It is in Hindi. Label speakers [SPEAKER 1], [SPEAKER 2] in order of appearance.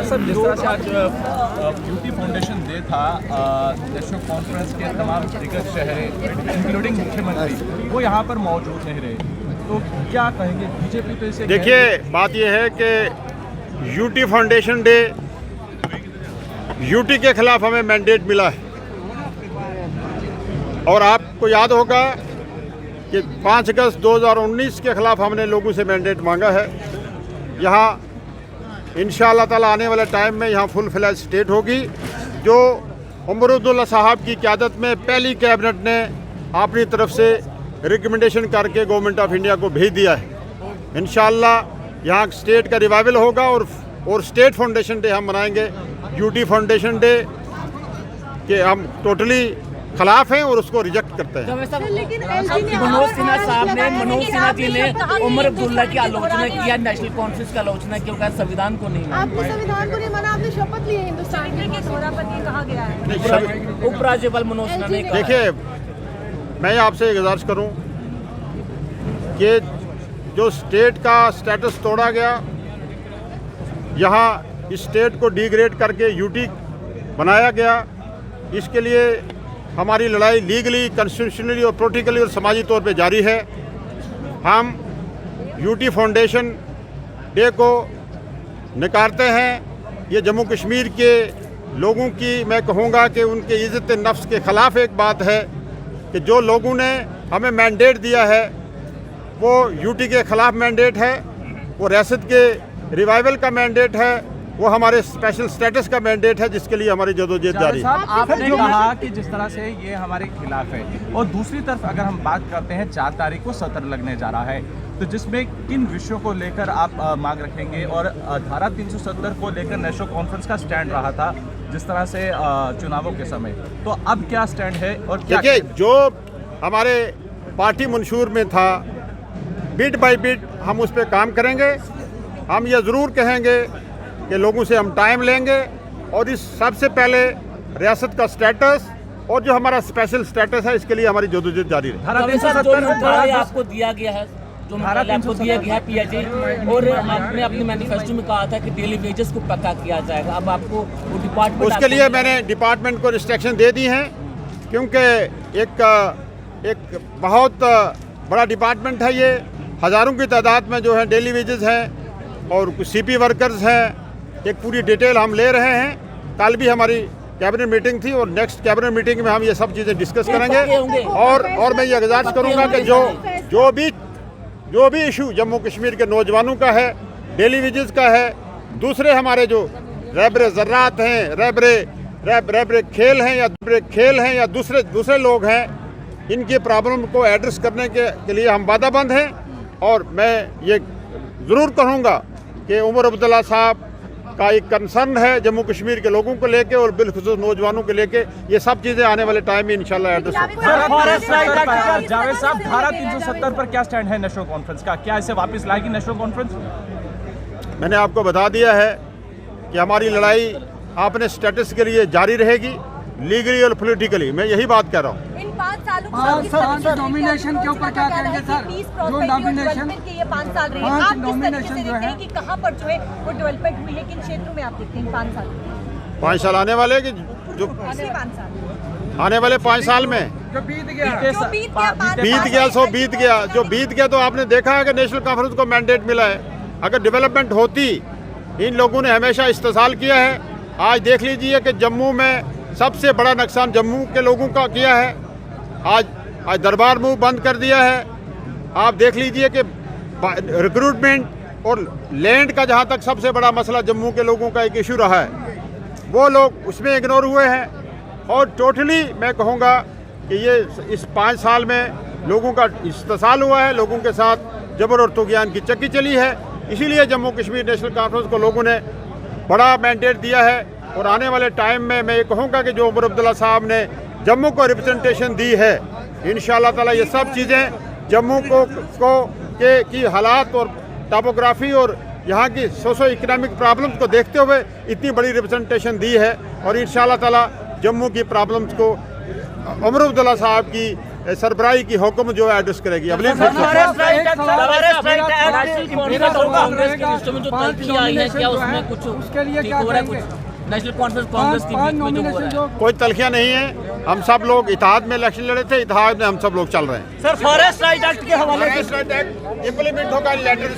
[SPEAKER 1] सर, जिस तरह से आज यूटी फाउंडेशन डे था, नेशनल कॉन्फ्रेंस के तमाम दिग्गज चेहरे इंक्लूडिंग मुख्यमंत्री वो यहाँ पर मौजूद नहीं रहे, तो क्या कहेंगे बीजेपी तो इसे?
[SPEAKER 2] देखिए, बात यह है कि यूटी फाउंडेशन डे, यूटी के खिलाफ हमें मैंडेट मिला है और आपको याद होगा कि 5 अगस्त 2019 के खिलाफ हमने लोगों से मैंडेट मांगा है। यहाँ इंशाअल्लाह ताला आने वाले टाइम में यहाँ फुल फ्लैज स्टेट होगी, जो उमर अब्दुल्ला साहब की क़यादत में पहली कैबिनेट ने अपनी तरफ से रिकमेंडेशन करके गवर्नमेंट ऑफ इंडिया को भेज दिया है। इंशाअल्लाह यहाँ स्टेट का रिवाइवल होगा और स्टेट फाउंडेशन डे हम मनाएंगे। यूटी फाउंडेशन डे के हम टोटली खिलाफ हैं और उसको रिजेक्ट करते हैं।
[SPEAKER 3] लेकिन मनोज सिन्हा साहब ने, मनोज सिन्हा जी ने उमर अब्दुल्ला की आलोचना किया, नेशनल कॉन्फ्रेंस की आलोचना की, कहा संविधान को नहीं माना।
[SPEAKER 4] आपने संविधान को नहीं माना, आपने शपथ ली है हिंदुस्तान के घोड़ा पर ये कहा गया है।
[SPEAKER 3] उपराज्यपाल मनोज सिन्हा ने कहा।
[SPEAKER 2] देखिए, मैं आपसे गुजारिश करूं कि जो स्टेट का स्टेटस तोड़ा गया, यहाँ इस स्टेट को डिग्रेड करके यूटी बनाया गया, इसके लिए हमारी लड़ाई लीगली, कॉन्स्टिट्यूशनली और पॉलिटिकली और समाजी तौर पे जारी है। हम यूटी फाउंडेशन डे को नकारते हैं। ये जम्मू कश्मीर के लोगों की, मैं कहूँगा कि उनके इज़्ज़त नफ्स के ख़िलाफ़ एक बात है कि जो लोगों ने हमें मैंडेट दिया है वो यूटी के ख़िलाफ़ मैंडेट है, वो रियासत के रिवाइवल का मैंडेट है, वो हमारे स्पेशल स्टेटस का मैंडेट है, जिसके लिए हमारी जदोजहद जारी है।
[SPEAKER 1] आपने कहा कि जिस तरह से ये हमारे खिलाफ है, और दूसरी तरफ अगर हम बात करते हैं 4 तारीख को सत्र लगने जा रहा है, तो जिसमें किन विषयों को लेकर आप मांग रखेंगे? और धारा 370 को लेकर नेशनल कॉन्फ्रेंस का स्टैंड रहा था जिस तरह से चुनावों के समय, तो अब क्या स्टैंड है? और
[SPEAKER 2] देखिए, जो हमारे पार्टी मंशूर में था, बिट बाय बिट हम उस पर काम करेंगे। हम ये ज़रूर कहेंगे कि लोगों से हम टाइम लेंगे और इस सबसे पहले रियासत का स्टेटस और जो हमारा स्पेशल स्टेटस है, इसके लिए हमारी जदोजहद जारी है।
[SPEAKER 3] धारा 370 आपको दिया गया है, जो आपको दिया गया है पीएचई, और आपने अपने मैनिफेस्टो में कहा था कि डेली वेजेस को पक्का किया जाएगा। अब आपको वो डिपार्टमेंट,
[SPEAKER 2] उसके लिए मैंने डिपार्टमेंट को रिस्ट्रिक्शन दे दी हैं, क्योंकि एक बहुत बड़ा डिपार्टमेंट है ये, हज़ारों की तादाद में जो है डेली वेजेस हैं और कुछ सीपी वर्कर्स हैं। एक पूरी डिटेल हम ले रहे हैं। कल भी हमारी कैबिनेट मीटिंग थी और नेक्स्ट कैबिनेट मीटिंग में हम ये सब चीज़ें डिस्कस करेंगे। और मैं ये गुजारिश करूँगा कि जो भी इशू जम्मू कश्मीर के नौजवानों का है, डेली वेजेस का है, दूसरे हमारे जो रैबरे ज़रात हैं, रैबरे खेल हैं या दूसरे लोग हैं, इनकी प्रॉब्लम को एड्रेस करने के लिए हम वादाबंद हैं। और मैं ये ज़रूर कहूँगा कि उमर अब्दुल्ला साहब का एक कंसर्न है जम्मू कश्मीर के लोगों को लेके और बिलखुसूस नौजवानों को लेके, ये सब चीज़ें आने वाले टाइम में इंशाल्लाह एड्रेस होंगी।
[SPEAKER 1] जावेद साहब, धारा 370 पर क्या स्टैंड है नेशनल कॉन्फ्रेंस का? क्या इसे वापस लाएगी नेशनल कॉन्फ्रेंस?
[SPEAKER 2] मैंने आपको बता दिया है कि हमारी लड़ाई अपने स्टेटस के लिए जारी रहेगी, लीगली और पॉलिटिकली। मैं यही बात कह रहा हूँ।
[SPEAKER 4] इन 5 सालों
[SPEAKER 5] सर, नॉमिनेशन के ऊपर क्या कहेंगे सर? जो नॉमिनेशन
[SPEAKER 4] के ये 5 साल रहे, आप किस तरीके से देखते हैं कि कहाँ पर जो है वो डेवलपमेंट हुई है, किन क्षेत्रों में आप देखते हैं 5 साल?
[SPEAKER 2] 5 साल आने वाले कि जो
[SPEAKER 4] 5 साल
[SPEAKER 2] आने वाले 5 साल में
[SPEAKER 4] जो बीत गया
[SPEAKER 2] बीत गया। जो बीत गया तो आपने देखा है कि नेशनल कॉन्फ्रेंस को मैंडेट मिला है। अगर डेवलपमेंट होती, इन लोगों ने हमेशा इस्तेसाल किया है। आज देख लीजिए कि जम्मू में सबसे बड़ा नुकसान जम्मू के लोगों का किया है। आज दरबार मूव बंद कर दिया है। आप देख लीजिए कि रिक्रूटमेंट और लैंड का जहाँ तक सबसे बड़ा मसला जम्मू के लोगों का एक इशू रहा है, वो लोग उसमें इग्नोर हुए हैं। और टोटली मैं कहूँगा कि ये इस 5 साल में लोगों का इस्तेसाल हुआ है, लोगों के साथ जबर और तुग़यान की चक्की चली है। इसीलिए जम्मू कश्मीर नेशनल कॉन्फ्रेंस को लोगों ने बड़ा मैंडेट दिया है। और आने वाले टाइम में मैं ये कहूँगा कि जो उमर अब्दुल्ला साहब ने जम्मू को रिप्रेजेंटेशन दी है, इंशाअल्लाह ताला ये सब चीज़ें जम्मू की हालात और टोपोग्राफी और यहाँ की सोशो इकोनॉमिक प्रॉब्लम्स को देखते हुए इतनी बड़ी रिप्रेजेंटेशन दी है। और इंशाअल्लाह ताला जम्मू की प्रॉब्लम्स को उमर अब्दुल्ला साहब की सरबराही की हुक्म जो है एड्रेस करेगी। अगली
[SPEAKER 3] नेशनल कांफ्रेंस के लिस्ट में जो तल्खी आई है, क्या उसमें कुछ
[SPEAKER 5] उसके लिए
[SPEAKER 3] ठीक
[SPEAKER 5] क्या
[SPEAKER 3] हो रहा है?
[SPEAKER 5] करेंगे?
[SPEAKER 3] कुछ नेशनल कॉन्फ्रेंस कांग्रेस के बीच में जो हो रहा है,
[SPEAKER 2] कोई तलखियां नहीं है। हम सब लोग इत्तेहाद में इलेक्शन लड़े थे, इत्तेहाद में हम सब लोग चल रहे हैं।
[SPEAKER 6] सर फॉरेस्ट राइट एक्ट के हवाले से
[SPEAKER 2] इम्प्लीमेंट होगा लेटर